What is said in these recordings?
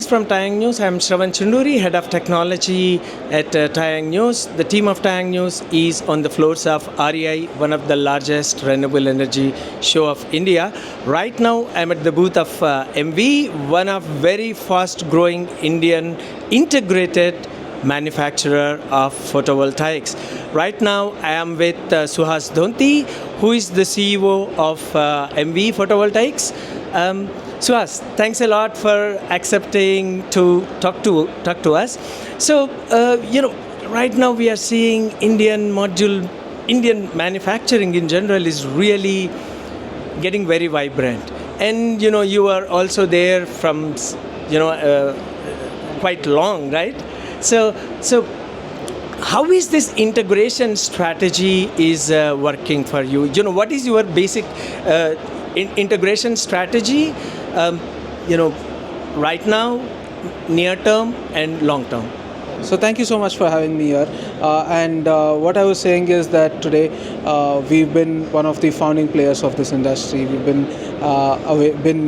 From TaiyangNews, I'm Shravan Chunduri, Head of Technology at TaiyangNews. The team of TaiyangNews is on the floors of REI, one of the largest renewable energy show of India. Right now, I'm at the booth of Emmvee, one of very fast-growing Indian integrated manufacturer of photovoltaics. Right now, I am with Suhas Donthi, who is the CEO of Emmvee Photovoltaics. Suhas, thanks a lot for accepting to talk to us. So, right now we are seeing Indian manufacturing in general is really getting very vibrant. And, you are also there from, quite long, right? So how is this integration strategy is working for you? What is your basic integration strategy? Right now, near term and long term. So thank you so much for having me here. And what I was saying is that today we've been one of the founding players of this industry. We've been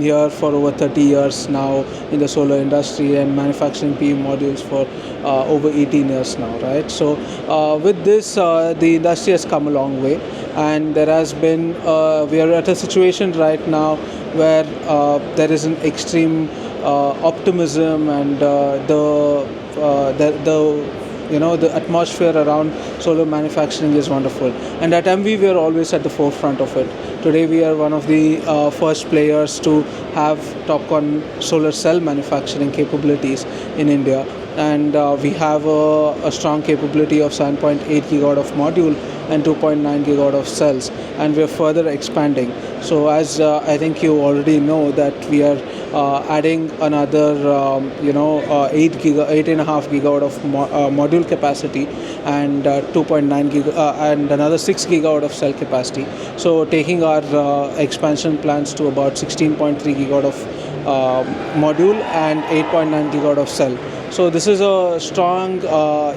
here for over 30 years now in the solar industry and manufacturing PV modules for over 18 years now, right? So with this, the industry has come a long way, and there has been we are at a situation right now where there is an extreme optimism and the atmosphere around solar manufacturing is wonderful. And at Emmvee, we are always at the forefront of it. Today, we are one of the first players to have TOPCon solar cell manufacturing capabilities in India. And we have a strong capability of 7.8 gigawatt of module and 2.9 gigawatt of cells, and we are further expanding. So as I think you already know that we are adding another 8.5 gigawatt of module capacity and 2.9 and another 6 gigawatt of cell capacity. So taking our expansion plans to about 16.3 gigawatt of module and 8.9 gigawatt of cell. So this is a strong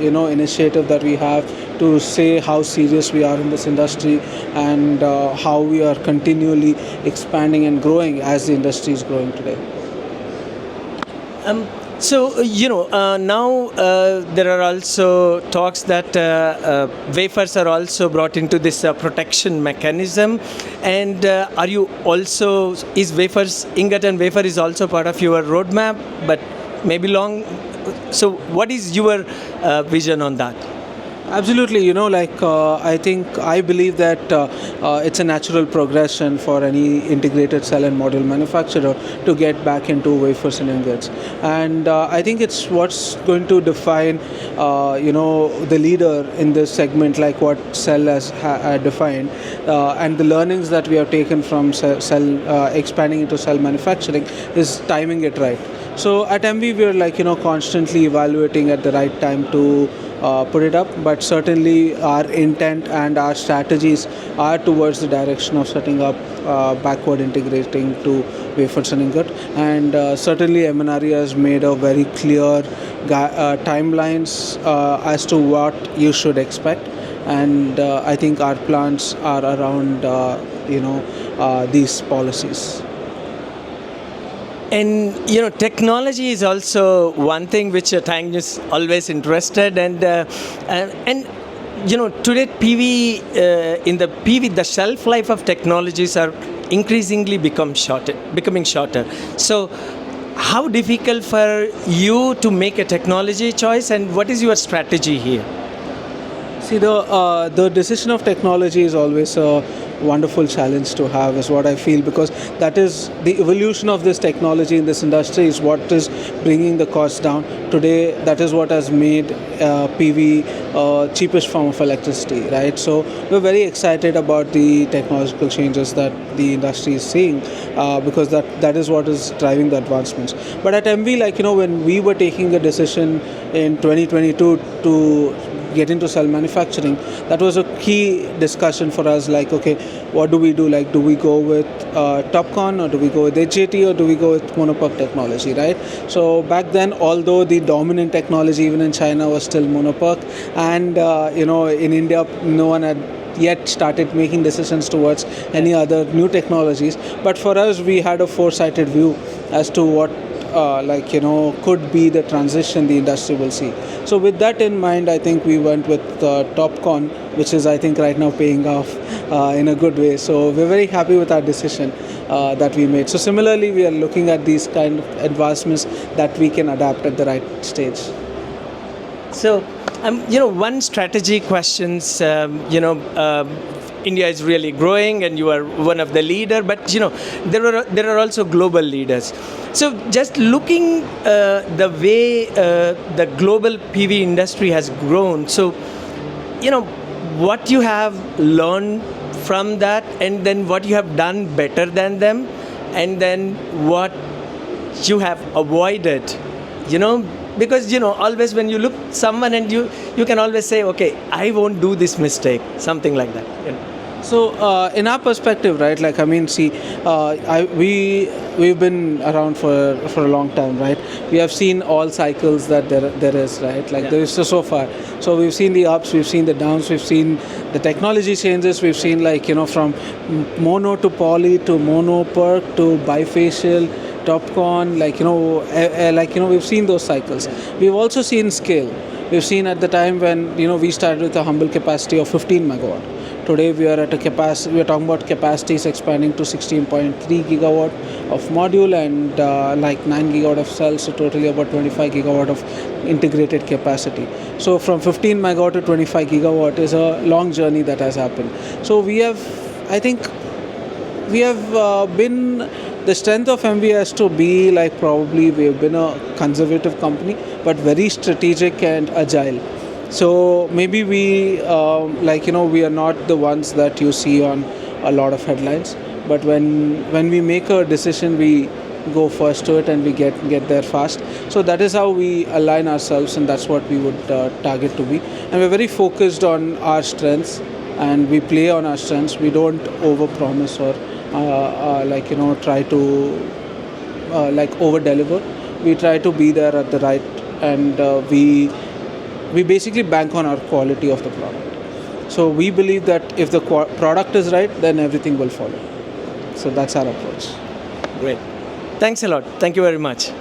initiative that we have to say how serious we are in this industry and how we are continually expanding and growing as the industry is growing today. Now there are also talks that wafers are also brought into this protection mechanism. And is wafers, ingot and wafer is also part of your roadmap, but maybe long. So what is your vision on that? Absolutely, I believe that it's a natural progression for any integrated cell and module manufacturer to get back into wafers and ingots. And I think it's what's going to define, the leader in this segment, like what cell has defined, and the learnings that we have taken from cell expanding into cell manufacturing is timing it right. So at Emmvee, we're constantly evaluating at the right time to put it up, but certainly our intent and our strategies are towards the direction of setting up backward integrating to wafers and ingot. And certainly MNRE has made a very clear timelines as to what you should expect. And I think our plans are around these policies. And technology is also one thing which TaiyangNews is always interested, and today the shelf life of technologies are increasingly becoming shorter. So how difficult for you to make a technology choice, and what is your strategy here? See, the decision of technology is always a wonderful challenge to have, is what I feel, because that is the evolution of this technology in this industry is what is bringing the cost down. Today, that is what has made PV cheapest form of electricity, right? So we're very excited about the technological changes that the industry is seeing because that is what is driving the advancements. But at Emmvee, when we were taking a decision in 2022 to get into cell manufacturing, that was a key discussion for us. Okay, what do we do? Do we go with TOPCon, or do we go with HJT, or do we go with monopuck technology, right? So back then, although the dominant technology even in China was still monopuck, and in India no one had yet started making decisions towards any other new technologies. But for us, we had a foresighted view as to what could be the transition the industry will see. So with that in mind, I think we went with TopCon, which is I think right now paying off in a good way. So we're very happy with our decision that we made. So similarly, we are looking at these kind of advancements that we can adapt at the right stage. So, one strategy questions, India is really growing and you are one of the leader, but there are also global leaders. So just looking the way the global PV industry has grown, so what you have learned from that, and then what you have done better than them, and then what you have avoided, because always when you look someone and you can always say, okay, I won't do this mistake, something like that. So in our perspective, right, we've been around for a long time, right? We have seen all cycles that there is, right? There is so far. So we've seen the ups, we've seen the downs, we've seen the technology changes, we've seen from mono to poly to mono perk to bifacial, TopCon, we've seen those cycles. We've also seen scale. We've seen at the time when we started with a humble capacity of 15 megawatt. Today we are at a capacity. We are talking about capacities expanding to 16.3 gigawatt of module and 9 gigawatt of cells, so totally about 25 gigawatt of integrated capacity. So from 15 megawatt to 25 gigawatt is a long journey that has happened. So been. The strength of Emmvee has to be probably we've been a conservative company, but very strategic and agile. So maybe we are not the ones that you see on a lot of headlines, but when we make a decision, we go first to it and we get there fast. So that is how we align ourselves, and that's what we would target to be. And we're very focused on our strengths, and we play on our strengths. We don't overpromise or try to over deliver. We try to be there at the right, and we basically bank on our quality of the product. So we believe that if the product is right, then everything will follow. So that's our approach. Great. Thanks a lot. Thank you very much.